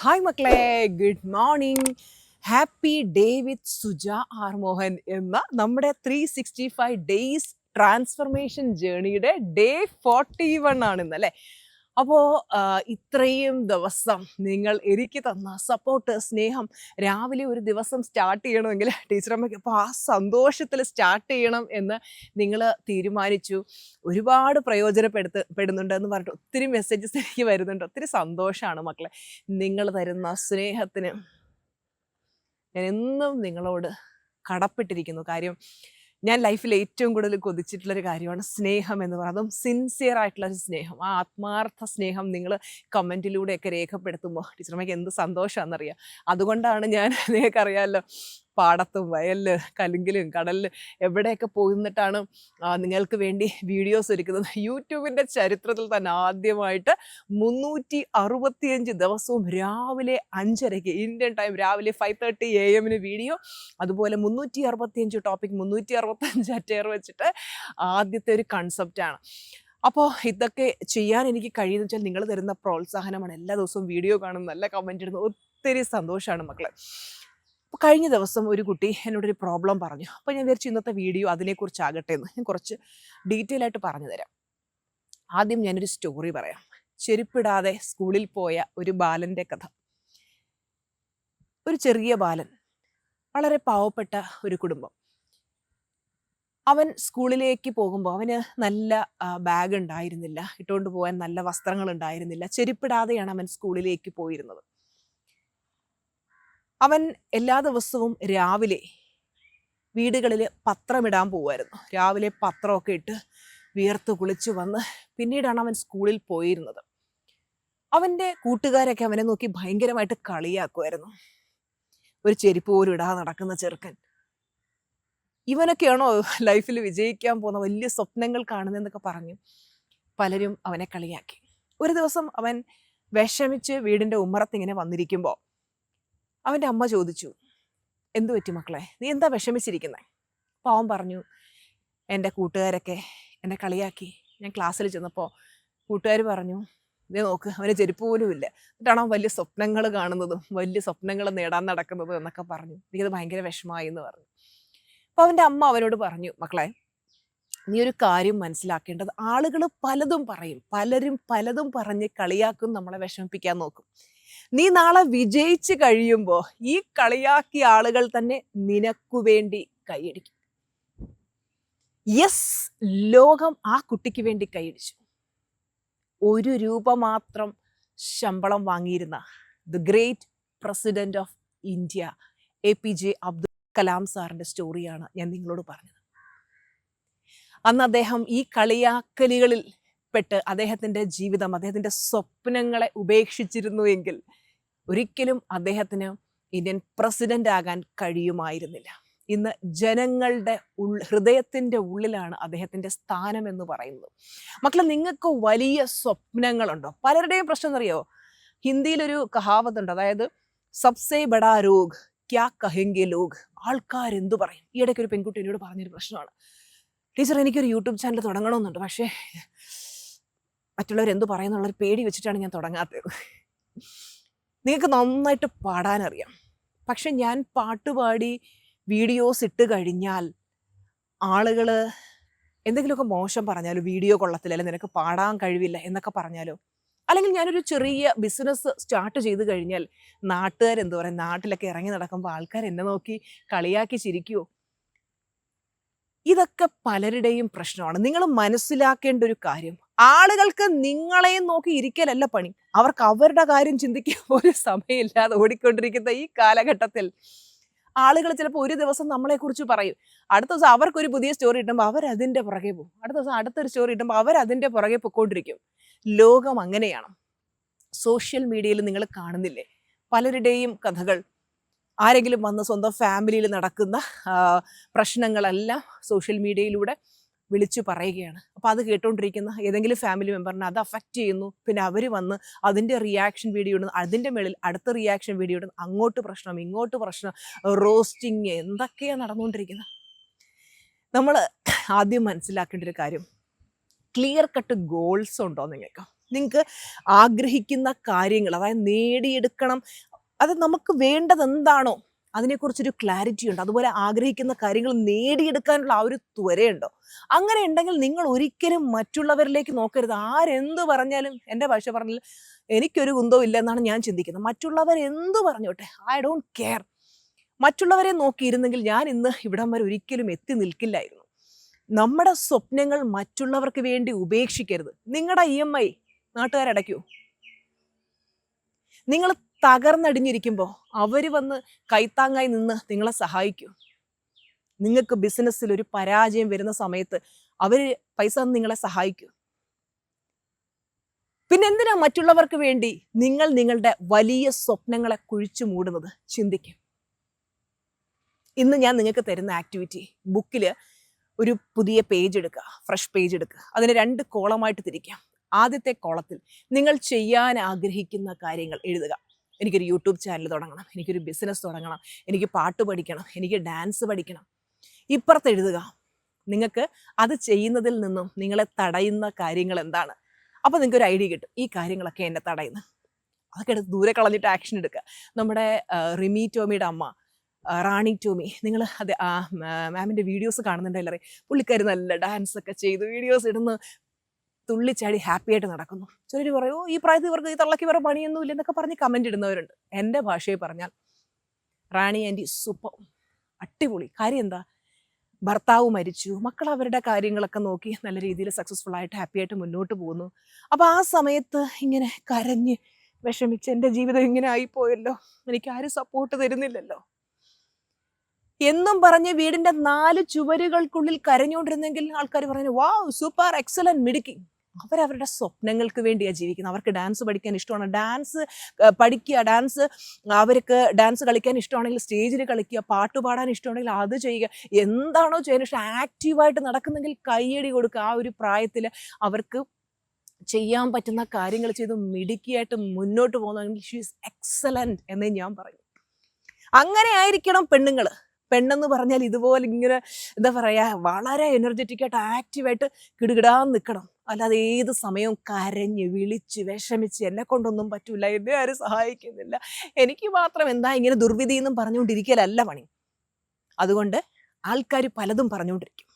Hi മക്കളെ, good morning. Happy day with Suja R Mohan എന്ന നമ്മുടെ 365 ഡേയ്സ് ട്രാൻസ്ഫർമേഷൻ ജേണിയുടെ ഡേ 41 ആണ് ഇന്ന് അല്ലേ. അപ്പോൾ ഇത്രയും ദിവസം നിങ്ങൾ എനിക്ക് തന്ന സപ്പോർട്ട്, സ്നേഹം, രാവിലെ ഒരു ദിവസം സ്റ്റാർട്ട് ചെയ്യണമെങ്കിൽ ടീച്ചറമ്മയ്ക്ക് അപ്പോൾ ആ സന്തോഷത്തിൽ സ്റ്റാർട്ട് ചെയ്യണം എന്ന് നിങ്ങൾ തീരുമാനിച്ചു. ഒരുപാട് പ്രയോജനപ്പെടുന്നുണ്ട് എന്ന് പറഞ്ഞിട്ട് ഒത്തിരി മെസ്സേജസ് എനിക്ക് വരുന്നുണ്ട്. ഒത്തിരി സന്തോഷമാണ് മക്കളെ. നിങ്ങൾ തരുന്ന സ്നേഹത്തിന് ഞാൻ എന്നും നിങ്ങളോട് കടപ്പെട്ടിരിക്കുന്നു. കാര്യം ഞാൻ ലൈഫിൽ ഏറ്റവും കൂടുതൽ കൊതിച്ചിട്ടുള്ളൊരു കാര്യമാണ് സ്നേഹം എന്ന് പറയുന്നത്. അതും സിൻസിയർ ആയിട്ടുള്ളൊരു സ്നേഹം. ആ ആത്മാർത്ഥ സ്നേഹം നിങ്ങൾ കമൻറ്റിലൂടെയൊക്കെ രേഖപ്പെടുത്തുമ്പോൾ ടീച്ചർമ്മയ്ക്ക് എന്ത് സന്തോഷമാണെന്നറിയാം. അതുകൊണ്ടാണ് ഞാൻ നിങ്ങൾക്കറിയാമല്ലോ പാടത്തും വയലിൽ കലുങ്കിലും കടലിൽ എവിടെയൊക്കെ പോയിരുന്നിട്ടാണ് നിങ്ങൾക്ക് വേണ്ടി വീഡിയോസ് ഒരുക്കുന്നത്. യൂട്യൂബിൻ്റെ ചരിത്രത്തിൽ തന്നെ ആദ്യമായിട്ട് 365 ദിവസവും രാവിലെ 5:30 ഇന്ത്യൻ ടൈം രാവിലെ 5:30 AM വീഡിയോ, അതുപോലെ 365 ടോപ്പിക് 365 അറ്റയർ വെച്ചിട്ട് ആദ്യത്തെ ഒരു കൺസെപ്റ്റാണ്. അപ്പോൾ ഇതൊക്കെ ചെയ്യാൻ എനിക്ക് കഴിയുമെന്ന് വെച്ചാൽ നിങ്ങൾ തരുന്ന പ്രോത്സാഹനമാണ്. എല്ലാ ദിവസവും വീഡിയോ കാണും, നല്ല കമൻറ്റ് ഇടുന്നു, ഒത്തിരി സന്തോഷമാണ് മക്കളെ. അപ്പോൾ കഴിഞ്ഞ ദിവസം ഒരു കുട്ടി എന്നോടൊരു പ്രോബ്ലം പറഞ്ഞു. അപ്പോൾ ഞാൻ വിചാരിച്ചു ഇന്നത്തെ വീഡിയോ അതിനെക്കുറിച്ചാകട്ടെ എന്ന്. ഞാൻ കുറച്ച് ഡീറ്റെയിൽ ആയിട്ട് പറഞ്ഞു തരാം. ആദ്യം ഞാനൊരു സ്റ്റോറി പറയാം. ചെരുപ്പിടാതെ സ്കൂളിൽ പോയ ഒരു ബാലൻ്റെ കഥ. ഒരു ചെറിയ ബാലൻ, വളരെ പാവപ്പെട്ട ഒരു കുടുംബം. അവൻ സ്കൂളിലേക്ക് പോകുമ്പോൾ അവന് നല്ല ബാഗ് ഉണ്ടായിരുന്നില്ല, ഇട്ടുകൊണ്ട് പോകാൻ നല്ല വസ്ത്രങ്ങൾ ഉണ്ടായിരുന്നില്ല. ചെരുപ്പിടാതെയാണ് അവൻ സ്കൂളിലേക്ക് പോയിരുന്നത്. അവൻ എല്ലാ ദിവസവും രാവിലെ വീടുകളിൽ പത്രമിടാൻ പോകുമായിരുന്നു. രാവിലെ പത്രമൊക്കെ ഇട്ട് വിയർത്ത് കുളിച്ച് വന്ന് പിന്നീടാണ് അവൻ സ്കൂളിൽ പോയിരുന്നത്. അവൻ്റെ കൂട്ടുകാരൊക്കെ അവനെ നോക്കി ഭയങ്കരമായിട്ട് കളിയാക്കുമായിരുന്നു. ഒരു ചെരുപ്പ് പോലും ഇടാതെ നടക്കുന്ന ചെറുക്കൻ, ഇവനൊക്കെയാണോ ലൈഫിൽ വിജയിക്കാൻ പോകുന്ന, വലിയ സ്വപ്നങ്ങൾ കാണുന്നതെന്നൊക്കെ പറഞ്ഞു പലരും അവനെ കളിയാക്കി. ഒരു ദിവസം അവൻ വിഷമിച്ച് വീടിൻ്റെ ഉമ്മറത്ത് ഇങ്ങനെ വന്നിരിക്കുമ്പോൾ അവൻ്റെ അമ്മ ചോദിച്ചു, എന്തു പറ്റി മക്കളെ, നീ എന്താ വിഷമിച്ചിരിക്കുന്നത്? അപ്പോൾ അവൻ പറഞ്ഞു, എൻ്റെ കൂട്ടുകാരൊക്കെ എന്നെ കളിയാക്കി. ഞാൻ ക്ലാസ്സിൽ ചെന്നപ്പോൾ കൂട്ടുകാർ പറഞ്ഞു, ഇതേ നോക്ക്, അവന് ചെരുപ്പ് പോലും ഇല്ല, എന്നിട്ടാണ് അവൻ വലിയ സ്വപ്നങ്ങൾ കാണുന്നതും വലിയ സ്വപ്നങ്ങൾ നേടാൻ നടക്കുന്നതും എന്നൊക്കെ പറഞ്ഞു. എനിക്കത് ഭയങ്കര വിഷമമായി എന്ന് പറഞ്ഞു. അപ്പോൾ അവൻ്റെ അമ്മ അവനോട് പറഞ്ഞു, മക്കളെ, നീ ഒരു കാര്യം മനസ്സിലാക്കേണ്ടത്, ആളുകൾ പലതും പറയും, പലരും പലതും പറഞ്ഞ് കളിയാക്കും, നമ്മളെ വിഷമിപ്പിക്കാൻ നോക്കും. നീ നാളെ വിജയിച്ച് കഴിയുമ്പോൾ ഈ കളിയാക്കിയ ആളുകൾ തന്നെ നിനക്കു വേണ്ടി കൈയടിക്കും. യെസ്, ലോകം ആ കുട്ടിക്ക് വേണ്ടി കൈയടിച്ചു. 1 രൂപ മാത്രം ശമ്പളം വാങ്ങിയിരുന്ന the great president of India APJ Abdul Kalam സാറിൻ്റെ സ്റ്റോറിയാണ് ഞാൻ നിങ്ങളോട് പറഞ്ഞത്. അന്ന് അദ്ദേഹം ഈ കളിയാക്കലുകളിൽ പെട്ട് അദ്ദേഹത്തിൻ്റെ ജീവിതം, അദ്ദേഹത്തിൻ്റെ സ്വപ്നങ്ങളെ ഉപേക്ഷിച്ചിരുന്നു എങ്കിൽ ഒരിക്കലും അദ്ദേഹത്തിന് ഇന്ത്യൻ പ്രസിഡന്റ് ആകാൻ കഴിയുമായിരുന്നില്ല. ഇന്ന് ജനങ്ങളുടെ ഹൃദയത്തിൻ്റെ ഉള്ളിലാണ് അദ്ദേഹത്തിൻ്റെ സ്ഥാനം എന്ന് പറയുന്നത്. മക്കളെ, നിങ്ങൾക്ക് വലിയ സ്വപ്നങ്ങളുണ്ടോ? പലരുടെയും പ്രശ്നം എന്നറിയോ, ഹിന്ദിയിലൊരു കഹാവത്തുണ്ട്, അതായത് സബ്സെ ബഡാ രോഗ് ക്യാ കഹെങ്കെ ലോഗ്, ആൾക്കാരെന്തു പറയും. ഈ ഇടയ്ക്ക് ഒരു പെൺകുട്ടി എന്നോട് പറഞ്ഞൊരു പ്രശ്നമാണ്, ടീച്ചർ എനിക്കൊരു യൂട്യൂബ് ചാനൽ തുടങ്ങണമെന്നുണ്ട്, പക്ഷേ മറ്റുള്ളവരെന്തു പറയുന്നുള്ളൊരു പേടി വെച്ചിട്ടാണ് ഞാൻ തുടങ്ങാത്തത്. നിങ്ങൾക്ക് നന്നായിട്ട് പാടാനറിയാം, പക്ഷെ ഞാൻ പാട്ടുപാടി വീഡിയോസ് ഇട്ട് കഴിഞ്ഞാൽ ആളുകൾ എന്തെങ്കിലുമൊക്കെ മോശം പറഞ്ഞാലോ, വീഡിയോ കൊള്ളത്തില്ല, അല്ലെങ്കിൽ നിനക്ക് പാടാൻ കഴിവില്ല എന്നൊക്കെ പറഞ്ഞാലോ, അല്ലെങ്കിൽ ഞാനൊരു ചെറിയ ബിസിനസ് സ്റ്റാർട്ട് ചെയ്ത് കഴിഞ്ഞാൽ നാട്ടുകാരെന്തു പറയും, നാട്ടിലൊക്കെ ഇറങ്ങി നടക്കുമ്പോൾ ആൾക്കാർ എന്നെ നോക്കി കളിയാക്കി ചിരിക്കുമോ? ഇതൊക്കെ പലരുടെയും പ്രശ്നമാണ്. നിങ്ങൾ മനസ്സിലാക്കേണ്ട ഒരു കാര്യം, ആളുകൾക്ക് നിങ്ങളെയും നോക്കി ഇരിക്കലല്ല പണി, അവർക്ക് അവരുടെ കാര്യം ചിന്തിക്കാൻ പോലും സമയമില്ലാതെ ഓടിക്കൊണ്ടിരിക്കുന്ന ഈ കാലഘട്ടത്തിൽ ആളുകൾ ചിലപ്പോൾ ഒരു ദിവസം നമ്മളെക്കുറിച്ച് പറയും, അടുത്ത ദിവസം അവർക്കൊരു പുതിയ സ്റ്റോറി ഇട്ടുമ്പോൾ അവരതിൻ്റെ പുറകെ പോകും, അടുത്ത ദിവസം അടുത്തൊരു സ്റ്റോറി ഇട്ടുമ്പോൾ അവരതിൻ്റെ പുറകെ പൊയ്ക്കൊണ്ടിരിക്കും. ലോകം അങ്ങനെയാണ്. സോഷ്യൽ മീഡിയയിൽ നിങ്ങൾ കാണുന്നില്ലേ പലരുടെയും കഥകൾ? ആരെങ്കിലും വന്ന് സ്വന്തം ഫാമിലിയിൽ നടക്കുന്ന പ്രശ്നങ്ങളെല്ലാം സോഷ്യൽ മീഡിയയിലൂടെ വിളിച്ചു പറയുകയാണ്. അപ്പോൾ അത് കേട്ടുകൊണ്ടിരിക്കുന്ന ഏതെങ്കിലും ഫാമിലി മെമ്പറിനെ അത് അഫക്റ്റ് ചെയ്യുന്നു. പിന്നെ അവർ വന്ന് അതിൻ്റെ റിയാക്ഷൻ വീഡിയോ ഇടുന്നു, അതിൻ്റെ മേളിൽ അടുത്ത റിയാക്ഷൻ വീഡിയോ ഇടുന്നു, അങ്ങോട്ട് പ്രശ്നം ഇങ്ങോട്ട് പ്രശ്നം, റോസ്റ്റിങ്, എന്തൊക്കെയാണ് നടന്നുകൊണ്ടിരിക്കുന്നത്. നമ്മൾ ആദ്യം മനസ്സിലാക്കേണ്ട ഒരു കാര്യം, ക്ലിയർ കട്ട് ഗോൾസ് ഉണ്ടോ നിങ്ങൾക്ക്? നിങ്ങൾക്ക് ആഗ്രഹിക്കുന്ന കാര്യങ്ങൾ, അതായത് നേടിയെടുക്കണം, അത് നമുക്ക് വേണ്ടത് എന്താണോ അതിനെക്കുറിച്ചൊരു ക്ലാരിറ്റി ഉണ്ട്. അതുപോലെ ആഗ്രഹിക്കുന്ന കാര്യങ്ങൾ നേടിയെടുക്കാനുള്ള ആ ഒരു ത്വരയുണ്ടോ? അങ്ങനെ ഉണ്ടെങ്കിൽ നിങ്ങൾ ഒരിക്കലും മറ്റുള്ളവരിലേക്ക് നോക്കരുത്. ആരെന്ത് പറഞ്ഞാലും, എൻ്റെ ഭാഷ പറഞ്ഞാൽ എനിക്കൊരു കുന്തവും ഇല്ല എന്നാണ് ഞാൻ ചിന്തിക്കുന്നത്. മറ്റുള്ളവർ എന്ത് പറഞ്ഞോട്ടെ, ഐ ഡോണ്ട് കെയർ. മറ്റുള്ളവരെ നോക്കിയിരുന്നെങ്കിൽ ഞാൻ ഇന്ന് ഇവിടം വരെ ഒരിക്കലും എത്തി നിൽക്കില്ലായിരുന്നു. നമ്മുടെ സ്വപ്നങ്ങൾ മറ്റുള്ളവർക്ക് വേണ്ടി ഉപേക്ഷിക്കരുത്. നിങ്ങളുടെ EMI നാട്ടുകാരടയ്ക്കൂ. നിങ്ങൾ തകർന്നടിഞ്ഞിരിക്കുമ്പോൾ അവർ വന്ന് കൈത്താങ്ങായി നിന്ന് നിങ്ങളെ സഹായിക്കൂ. നിങ്ങൾക്ക് ബിസിനസ്സിൽ ഒരു പരാജയം വരുന്ന സമയത്ത് അവർ പൈസ തന്ന് നിങ്ങളെ സഹായിക്കൂ. പിന്നെ എന്തിനാ മറ്റുള്ളവർക്ക് വേണ്ടി നിങ്ങൾ നിങ്ങളുടെ വലിയ സ്വപ്നങ്ങളെ കുഴിച്ചു മൂടുന്നത്? ചിന്തിക്കും. ഇന്ന് ഞാൻ നിങ്ങൾക്ക് തരുന്ന ആക്ടിവിറ്റി, ബുക്കിൽ ഒരു പുതിയ പേജ് എടുക്കുക, ഫ്രഷ് പേജ് എടുക്കുക. അതിനെ 2 കോളമായിട്ട് തിരിക്കാം. ആദ്യത്തെ കോളത്തിൽ നിങ്ങൾ ചെയ്യാൻ ആഗ്രഹിക്കുന്ന കാര്യങ്ങൾ എഴുതുക. എനിക്കൊരു യൂട്യൂബ് ചാനൽ തുടങ്ങണം, എനിക്കൊരു ബിസിനസ് തുടങ്ങണം, എനിക്ക് പാട്ട് പഠിക്കണം, എനിക്ക് ഡാൻസ് പഠിക്കണം. ഇപ്പുറത്ത് എഴുതുക നിങ്ങൾക്ക് അത് ചെയ്യുന്നതിൽ നിന്നും നിങ്ങളെ തടയുന്ന കാര്യങ്ങൾ എന്താണ്. അപ്പോൾ നിങ്ങൾക്ക് ഒരു ഐഡിയ കിട്ടും, ഈ കാര്യങ്ങളൊക്കെ എന്നെ തടയുന്നു. അതൊക്കെ എടുത്ത് ദൂരെ കളഞ്ഞിട്ട് ആക്ഷൻ എടുക്കുക. നമ്മുടെ റിമി ടോമിയുടെ അമ്മ റാണി ടോമി, നിങ്ങൾ അതെ മാമിൻ്റെ വീഡിയോസ് കാണുന്നുണ്ടല്ലേ? പുള്ളിക്കാരി നല്ല ഡാൻസൊക്കെ ചെയ്ത് വീഡിയോസ് ഇടുന്നു, തുള്ളിച്ചാടി ഹാപ്പി ആയിട്ട് നടക്കുന്നു. ചിലർ പറയും, ഈ പ്രായത്തിൽ ഇവർക്ക് ഈ തള്ളക്ക് വേറെ പണിയൊന്നും ഇല്ല എന്നൊക്കെ പറഞ്ഞ് കമൻറ്റ് ഇടുന്നവരുണ്ട്. എൻ്റെ ഭാഷയിൽ പറഞ്ഞാൽ റാണി ആൻറ്റി സൂപ്പർ, അടിപൊളി. കാര്യം എന്താ? ഭർത്താവ് മരിച്ചു, മക്കൾ അവരുടെ കാര്യങ്ങളൊക്കെ നോക്കി നല്ല രീതിയിൽ സക്സസ്ഫുൾ ആയിട്ട് ഹാപ്പി ആയിട്ട് മുന്നോട്ട് പോകുന്നു. അപ്പോൾ ആ സമയത്ത് ഇങ്ങനെ കരഞ്ഞ് വിഷമിച്ച് എൻ്റെ ജീവിതം ഇങ്ങനെ ആയിപ്പോയല്ലോ, എനിക്ക് ആരും സപ്പോർട്ട് തരുന്നില്ലല്ലോ എന്നും പറഞ്ഞ് വീടിൻ്റെ 4 ചുവരുകൾക്കുള്ളിൽ കരഞ്ഞുകൊണ്ടിരുന്നെങ്കിൽ ആൾക്കാർ പറയുന്നത് വാവ് സൂപ്പർ എക്സലന്റ് മിടുക്കി. അവരവരുടെ സ്വപ്നങ്ങൾക്ക് വേണ്ടിയാണ് ജീവിക്കുന്നത്. അവർക്ക് ഡാൻസ് പഠിക്കാൻ ഇഷ്ടമാണ്, ഡാൻസ് പഠിക്കുക, അവർക്ക് ഡാൻസ് കളിക്കാൻ ഇഷ്ടമാണെങ്കിൽ സ്റ്റേജിൽ കളിക്കുക, പാട്ട് പാടാൻ ഇഷ്ടമാണെങ്കിൽ അത് ചെയ്യുക. എന്താണോ ചെയ്യാൻ ഇഷ്ടം ആക്റ്റീവായിട്ട് നടക്കുന്നെങ്കിൽ കയ്യടി കൊടുക്കുക. ആ ഒരു പ്രായത്തിൽ അവർക്ക് ചെയ്യാൻ പറ്റുന്ന കാര്യങ്ങൾ ചെയ്ത് മിടുക്കിയായിട്ട് മുന്നോട്ട് പോകുന്നെങ്കിൽ ഷീ ഈസ് എക്സലന്റ് എന്നേ ഞാൻ പറയും. അങ്ങനെ ആയിരിക്കണം പെണ്ണുങ്ങൾ. പെണ്ണെന്ന് പറഞ്ഞാൽ ഇതുപോലെ ഇങ്ങനെ എന്താ പറയുക, വളരെ എനർജറ്റിക് ആയിട്ട് ആക്റ്റീവായിട്ട് കിടുകിടാൻ നിൽക്കണം. അല്ലാതെ ഏത് സമയവും കരഞ്ഞ് വിളിച്ച് വിഷമിച്ച് എന്നെ കൊണ്ടൊന്നും പറ്റൂല, എന്നെ ആരും സഹായിക്കുന്നില്ല, എനിക്ക് മാത്രം എന്താ ഇങ്ങനെ ദുർവിധി എന്നും പറഞ്ഞുകൊണ്ടിരിക്കലല്ല പണി. അതുകൊണ്ട് ആൾക്കാർ പലതും പറഞ്ഞുകൊണ്ടിരിക്കും.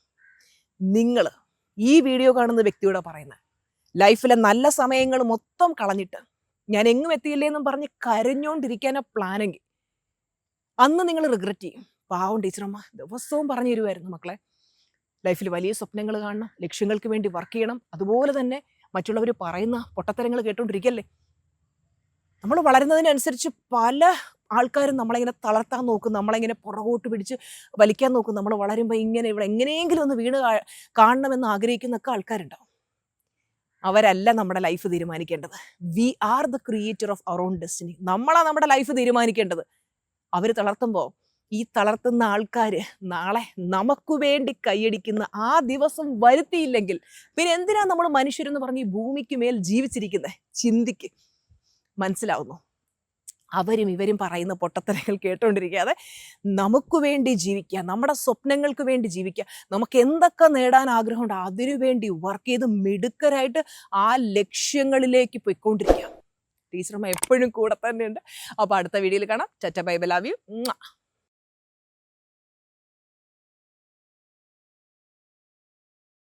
നിങ്ങൾ ഈ വീഡിയോ കാണുന്ന വ്യക്തിയോട് പറയുന്നത്, ലൈഫിലെ നല്ല സമയങ്ങൾ മൊത്തം കളഞ്ഞിട്ട് ഞാൻ എങ്ങും എത്തിയില്ലേ എന്നും പറഞ്ഞ് കരഞ്ഞുകൊണ്ടിരിക്കാനാ പ്ലാനെങ്കിൽ അന്ന് നിങ്ങൾ റിഗ്രറ്റ് ചെയ്യും. പാവം ടീച്ചറമ്മ ദിവസവും പറഞ്ഞു തരുമായിരുന്നു, മക്കളെ ലൈഫിൽ വലിയ സ്വപ്നങ്ങൾ കാണണം, ലക്ഷ്യങ്ങൾക്ക് വേണ്ടി വർക്ക് ചെയ്യണം. അതുപോലെ തന്നെ മറ്റുള്ളവർ പറയുന്ന പൊട്ടത്തരങ്ങൾ കേട്ടോണ്ടിരിക്കല്ലേ. നമ്മൾ വളരുന്നതിനനുസരിച്ച് പല ആൾക്കാരും നമ്മളിങ്ങനെ തളർത്താൻ നോക്കും, നമ്മളിങ്ങനെ പുറകോട്ട് പിടിച്ച് വലിക്കാൻ നോക്കും. നമ്മൾ വളരുമ്പോൾ ഇങ്ങനെ ഇവിടെ എങ്ങനെയെങ്കിലും ഒന്ന് വീണ് കാണണമെന്ന് ആഗ്രഹിക്കുന്നൊക്കെ ആൾക്കാരുണ്ടാവും. അവരല്ല നമ്മുടെ ലൈഫ് തീരുമാനിക്കേണ്ടത്. We are the creator of our own destiny. നമ്മളാണ് നമ്മുടെ ലൈഫ് തീരുമാനിക്കേണ്ടത്. അവർ തളർത്തുമ്പോൾ ഈ തളർത്തുന്ന ആൾക്കാർ നാളെ നമുക്ക് വേണ്ടി കൈയടിക്കുന്ന ആ ദിവസം വരുത്തിയില്ലെങ്കിൽ പിന്നെ എന്തിനാ നമ്മൾ മനുഷ്യരെന്ന് പറഞ്ഞ് ഈ ഭൂമിക്ക് മേൽ ജീവിച്ചിരിക്കുന്നത്? ചിന്തിക്ക്. മനസ്സിലാവുന്നു? അവരും ഇവരും പറയുന്ന പൊട്ടത്തരങ്ങൾ കേട്ടോണ്ടിരിക്കാതെ നമുക്ക് വേണ്ടി ജീവിക്കുക, നമ്മുടെ സ്വപ്നങ്ങൾക്ക് വേണ്ടി ജീവിക്കുക. നമുക്ക് എന്തൊക്കെ നേടാൻ ആഗ്രഹമുണ്ട് അതിനു വേണ്ടി വർക്ക് ചെയ്ത് മിടുക്കരായിട്ട് ആ ലക്ഷ്യങ്ങളിലേക്ക് പോയിക്കൊണ്ടിരിക്കുക. ടീച്ചറമ്മ എപ്പോഴും കൂടെ തന്നെയുണ്ട്. അപ്പോൾ അടുത്ത വീഡിയോയിൽ കാണാം. ചച്ച ബൈ ബൈ, ലവ് യു.